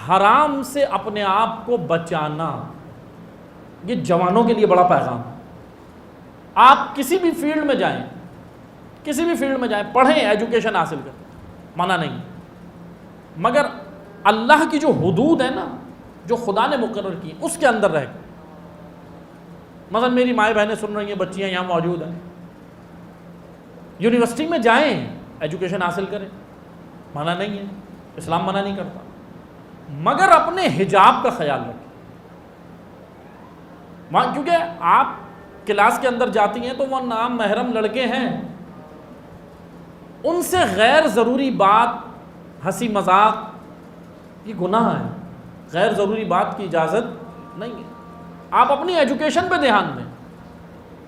حرام سے اپنے آپ کو بچانا، یہ جوانوں کے لیے بڑا پیغام ہے۔ آپ کسی بھی فیلڈ میں جائیں، کسی بھی فیلڈ میں جائیں، پڑھیں، ایجوکیشن حاصل کریں، منع نہیں، مگر اللہ کی جو حدود ہے نا، جو خدا نے مقرر کی اس کے اندر رہ کے۔ مثلا میری مائیں بہنیں سن رہی ہیں، بچیاں یہاں موجود ہیں، یونیورسٹی میں جائیں، ایجوکیشن حاصل کریں، منع نہیں ہے، اسلام منع نہیں کرتا، مگر اپنے حجاب کا خیال رکھیں۔ کیونکہ آپ کلاس کے اندر جاتی ہیں تو وہ نام محرم لڑکے ہیں، ان سے غیر ضروری بات، ہنسی مذاق، یہ گناہ ہے، غیر ضروری بات کی اجازت نہیں ہے۔ آپ اپنی ایجوکیشن پہ دھیان دیں،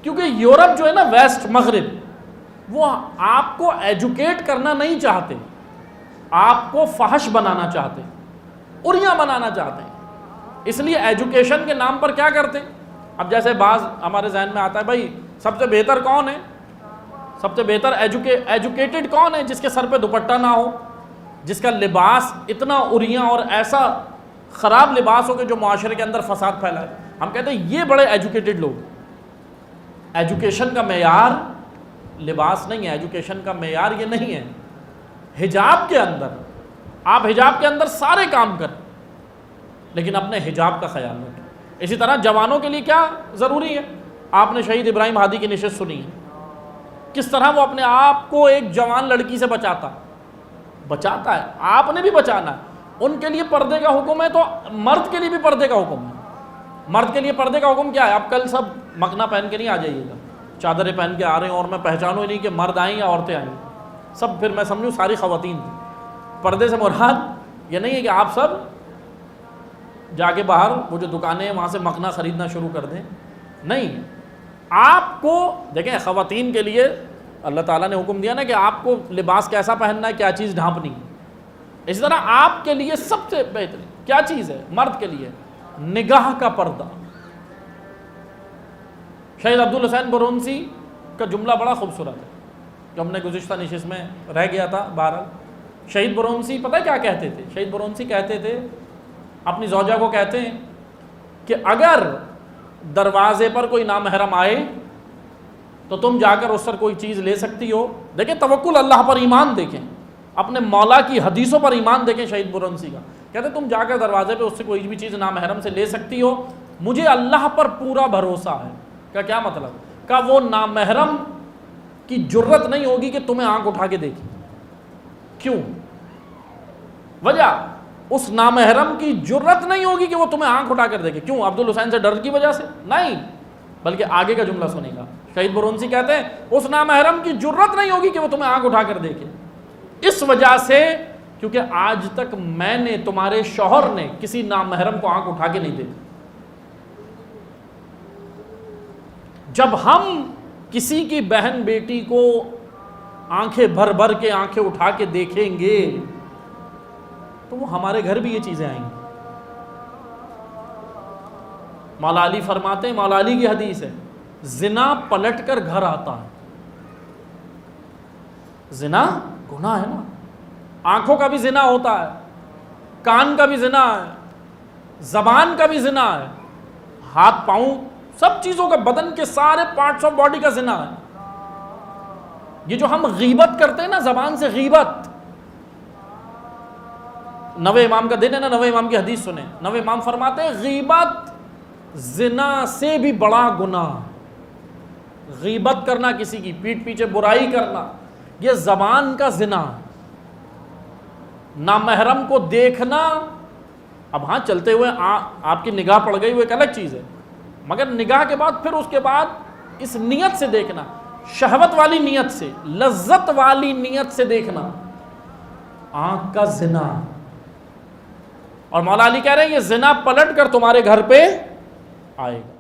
کیونکہ یورپ جو ہے نا، ویسٹ، مغرب، وہ آپ کو ایجوکیٹ کرنا نہیں چاہتے، آپ کو فحش بنانا چاہتے، اریاں بنانا چاہتے ہیں۔ اس لیے ایجوکیشن کے نام پر کیا کرتے ہیں؟ اب جیسے بعض ہمارے ذہن میں آتا ہے، بھائی سب سے بہتر کون ہے، سب سے بہتر ایجوکیٹڈ کون ہے؟ جس کے سر پہ دوپٹہ نہ ہو، جس کا لباس اتنا اریاں اور ایسا خراب لباس ہو کہ جو معاشرے کے اندر فساد پھیلائے۔ ہم کہتے ہیں یہ بڑے ایجوکیٹڈ لوگ۔ ایجوکیشن کا معیار لباس نہیں ہے، ایجوکیشن کا معیار یہ نہیں ہے۔ حجاب کے اندر، آپ حجاب کے اندر سارے کام کریں، لیکن اپنے حجاب کا خیال رکھیں۔ اسی طرح جوانوں کے لیے کیا ضروری ہے؟ آپ نے شہید ابراہیم ہادی کی نشست سنی ہے، کس طرح وہ اپنے آپ کو ایک جوان لڑکی سے بچاتا ہے، آپ نے بھی بچانا ہے۔ ان کے لیے پردے کا حکم ہے تو مرد کے لیے بھی پردے کا حکم ہے۔ مرد کے لیے پردے کا حکم کیا ہے؟ آپ کل سب مکنا پہن کے نہیں آ جائیے گا، چادریں پہن کے آ رہے ہیں اور میں پہچانوں ہی نہیں کہ مرد آئیں یا عورتیں آئیں، سب پھر میں سمجھوں ساری خواتین تھیں۔ پردے سے مراد یہ نہیں ہے کہ آپ سب جا کے باہر وہ جو دکانیں ہیں وہاں سے مکنا خریدنا شروع کر دیں، نہیں۔ آپ کو دیکھیں، خواتین کے لیے اللہ تعالیٰ نے حکم دیا نا کہ آپ کو لباس کیسا پہننا ہے، کیا چیز ڈھانپنی ہے۔ اسی طرح آپ کے لیے سب سے بہترین کیا چیز ہے؟ مرد کے لیے نگاہ کا پردہ۔ شہید عبدالحسین برونسی کا جملہ بڑا خوبصورت ہے، جو ہم نے گزشتہ نشست میں رہ گیا تھا۔ بہرحال شہید برونسی پتہ کیا کہتے تھے؟ شہید برونسی کہتے تھے، اپنی زوجہ کو کہتے ہیں کہ اگر دروازے پر کوئی نامحرم آئے تو تم جا کر اس پر کوئی چیز لے سکتی ہو۔ دیکھیں توکل اللہ پر، ایمان دیکھیں، اپنے مولا کی حدیثوں پر ایمان دیکھیں شہید برونسی کا۔ کہتے تم جا کر دروازے پہ اس سے کوئی بھی چیز نامحرم سے لے سکتی ہو، مجھے اللہ پر پورا بھروسہ ہے۔ کا کیا مطلب؟ کہ وہ نامحرم کی جرت نہیں ہوگی کہ تمہیں آنکھ اٹھا کے دیکھے۔ کیوں؟ وجہ اس نامحرم کی جرت نہیں ہوگی کہ وہ تمہیں آنکھ اٹھا کر دیکھے۔ کیوں؟ عبدالحسین سے ڈر کی وجہ سے نہیں، بلکہ آگے کا جملہ سنے گا۔ شہید برونسی کہتے ہیں اس نامحرم کی جرت نہیں ہوگی کہ وہ تمہیں آنکھ اٹھا کر دیکھے، اس وجہ سے کیونکہ آج تک میں نے، تمہارے شوہر نے کسی نامحرم کو آنکھ اٹھا کے نہیں دیکھا۔ جب ہم کسی کی بہن بیٹی کو آنکھیں بھر بھر کے، آنکھیں اٹھا کے دیکھیں گے تو وہ ہمارے گھر بھی یہ چیزیں آئیں گی۔ مولا علی فرماتے ہیں، مولا علی کی حدیث ہے، زنا پلٹ کر گھر آتا ہے۔ زنا گناہ ہے نا، آنکھوں کا بھی زنا ہوتا ہے، کان کا بھی زنا ہے، زبان کا بھی زنا ہے، ہاتھ پاؤں سب چیزوں کا، بدن کے سارے پارٹس آف باڈی کا زنا ہے۔ یہ جو ہم غیبت کرتے ہیں نا، زبان سے غیبت، 9ویں امام کا دن ہے نا، 9ویں امام کی حدیث سنیں، 9ویں امام فرماتے ہیں غیبت زنا سے بھی بڑا گناہ۔ غیبت کرنا، کسی کی پیٹھ پیچھے برائی کرنا، یہ زبان کا زنا۔ نامحرم کو دیکھنا، اب ہاں چلتے ہوئے آپ کی نگاہ پڑ گئی وہ ایک الگ چیز ہے، مگر نگاہ کے بعد پھر اس کے بعد اس نیت سے دیکھنا، شہوت والی نیت سے، لذت والی نیت سے دیکھنا، آنکھ کا زنا۔ اور مولا علی کہہ رہے ہیں یہ زنا پلٹ کر تمہارے گھر پہ آئے گا۔